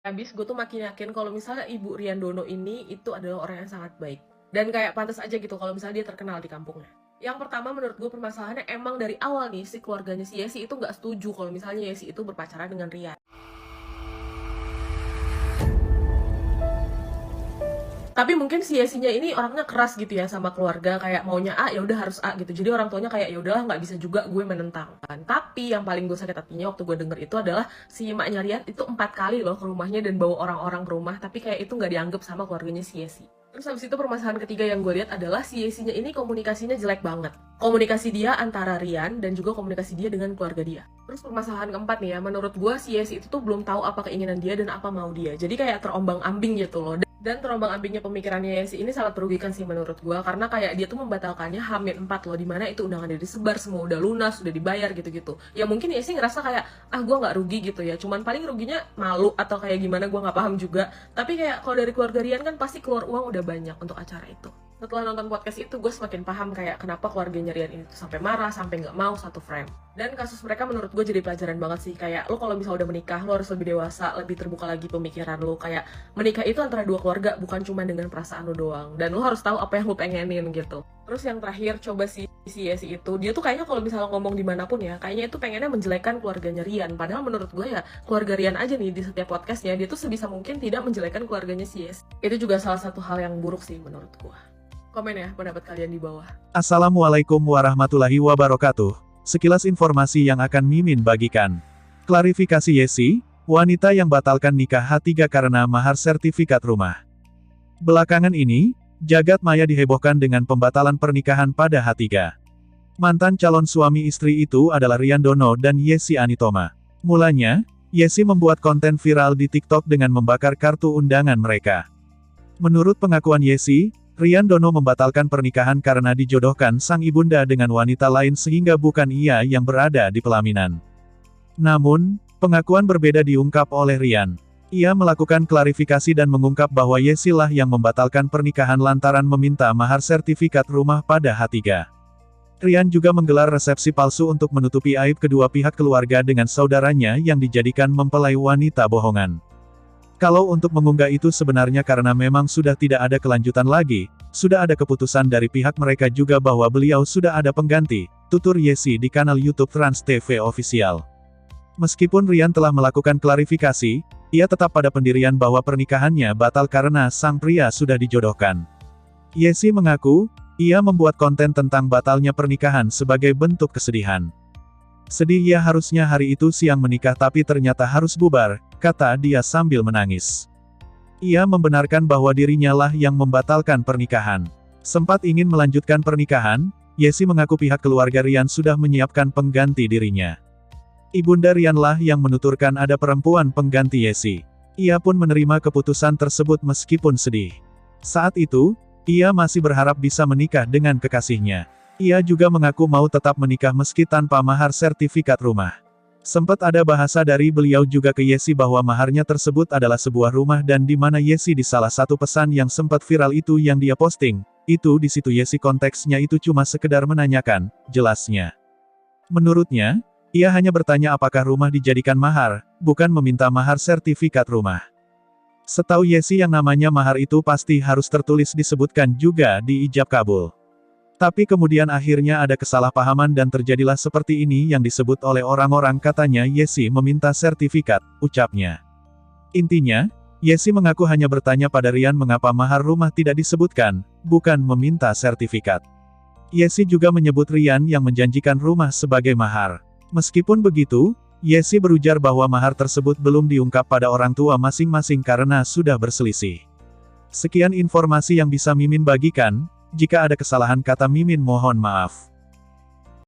Habis gue tuh makin yakin kalau misalnya Ibu Riandono ini itu adalah orang yang sangat baik. Dan kayak pantas aja gitu kalau misalnya dia terkenal di kampungnya. Yang pertama menurut gue permasalahannya emang dari awal nih si keluarganya si Yesi itu nggak setuju kalau misalnya Yesi itu berpacaran dengan Rian. Tapi mungkin si Yesinya ini orangnya keras gitu ya sama keluarga, kayak maunya A ya udah harus A gitu. Jadi orang tuanya kayak ya udahlah nggak bisa juga gue menentang kan. Tapi yang paling gue sakit hatinya waktu gue denger itu adalah si emaknya Rian itu 4 kali loh ke rumahnya dan bawa orang-orang ke rumah, tapi kayak itu nggak dianggap sama keluarganya si Yesi. Terus habis itu permasalahan ketiga yang gue lihat adalah si Yesinya ini komunikasinya jelek banget. Komunikasi dia antara Rian dan juga komunikasi dia dengan keluarga dia. Terus permasalahan keempat nih ya, menurut gue si Yesi itu tuh belum tahu apa keinginan dia dan apa mau dia. Jadi kayak terombang-ambing gitu loh. Dan terombang-ambingnya pemikirannya Yesi ini sangat merugikan sih menurut gue, karena kayak dia tuh membatalkannya H-4 loh, dimana itu undangannya disebar, semua udah lunas, udah dibayar gitu-gitu. Ya mungkin Yesi ngerasa kayak, gue nggak rugi gitu ya, cuman paling ruginya malu atau kayak gimana gue nggak paham juga. Tapi kayak kalau dari keluarga Rian kan pasti keluar uang udah banyak untuk acara itu. Setelah nonton podcast itu, gue semakin paham kayak kenapa keluarganya Rian ini tuh sampai marah, sampai nggak mau satu frame. Dan kasus mereka menurut gue jadi pelajaran banget sih. Kayak lo kalau misalnya udah menikah, lo harus lebih dewasa, lebih terbuka lagi pemikiran lo. Kayak menikah itu antara dua keluarga, bukan cuma dengan perasaan lo doang. Dan lo harus tahu apa yang lo pengenin gitu. Terus yang terakhir, coba si Yesi itu, dia tuh kayaknya kalau misalnya ngomong dimanapun ya, kayaknya itu pengennya menjelekkan keluarganya Rian. Padahal menurut gue ya, keluarga Rian aja nih di setiap podcastnya, dia tuh sebisa mungkin tidak menjelekkan keluarganya si Yesi. Itu juga salah satu hal yang buruk sih menurut gue. Komen ya pendapat kalian di bawah. Assalamualaikum warahmatullahi wabarakatuh. Sekilas informasi yang akan Mimin bagikan. Klarifikasi Yesi, wanita yang batalkan nikah H3 karena mahar sertifikat rumah. Belakangan ini, jagat maya dihebohkan dengan pembatalan pernikahan pada H3. Mantan calon suami istri itu adalah Riandono dan Yesi Anitoma. Mulanya, Yesi membuat konten viral di TikTok dengan membakar kartu undangan mereka. Menurut pengakuan Yesi, Riandono membatalkan pernikahan karena dijodohkan sang ibunda dengan wanita lain sehingga bukan ia yang berada di pelaminan. Namun, pengakuan berbeda diungkap oleh Rian. Ia melakukan klarifikasi dan mengungkap bahwa Yesi lah yang membatalkan pernikahan lantaran meminta mahar sertifikat rumah pada H3. Rian juga menggelar resepsi palsu untuk menutupi aib kedua pihak keluarga dengan saudaranya yang dijadikan mempelai wanita bohongan. Kalau untuk mengunggah itu sebenarnya karena memang sudah tidak ada kelanjutan lagi, sudah ada keputusan dari pihak mereka juga bahwa beliau sudah ada pengganti, tutur Yesi di kanal YouTube Trans TV Official. Meskipun Rian telah melakukan klarifikasi, ia tetap pada pendirian bahwa pernikahannya batal karena sang pria sudah dijodohkan. Yesi mengaku, ia membuat konten tentang batalnya pernikahan sebagai bentuk kesedihan. Sedih ya harusnya hari itu siang menikah tapi ternyata harus bubar, kata dia sambil menangis. Ia membenarkan bahwa dirinya lah yang membatalkan pernikahan. Sempat ingin melanjutkan pernikahan, Yesi mengaku pihak keluarga Rian sudah menyiapkan pengganti dirinya. Ibunda Rian lah yang menuturkan ada perempuan pengganti Yesi. Ia pun menerima keputusan tersebut meskipun sedih. Saat itu, ia masih berharap bisa menikah dengan kekasihnya. Ia juga mengaku mau tetap menikah meski tanpa mahar sertifikat rumah. Sempat ada bahasa dari beliau juga ke Yesi bahwa maharnya tersebut adalah sebuah rumah dan di mana Yesi di salah satu pesan yang sempat viral itu yang dia posting, itu di situ Yesi konteksnya itu cuma sekedar menanyakan, jelasnya. Menurutnya, ia hanya bertanya apakah rumah dijadikan mahar, bukan meminta mahar sertifikat rumah. Setahu Yesi yang namanya mahar itu pasti harus tertulis disebutkan juga di ijab kabul. Tapi kemudian akhirnya ada kesalahpahaman dan terjadilah seperti ini yang disebut oleh orang-orang katanya Yesi meminta sertifikat, ucapnya. Intinya, Yesi mengaku hanya bertanya pada Rian mengapa mahar rumah tidak disebutkan, bukan meminta sertifikat. Yesi juga menyebut Rian yang menjanjikan rumah sebagai mahar. Meskipun begitu, Yesi berujar bahwa mahar tersebut belum diungkap pada orang tua masing-masing karena sudah berselisih. Sekian informasi yang bisa Mimin bagikan. Jika ada kesalahan kata Mimin mohon maaf.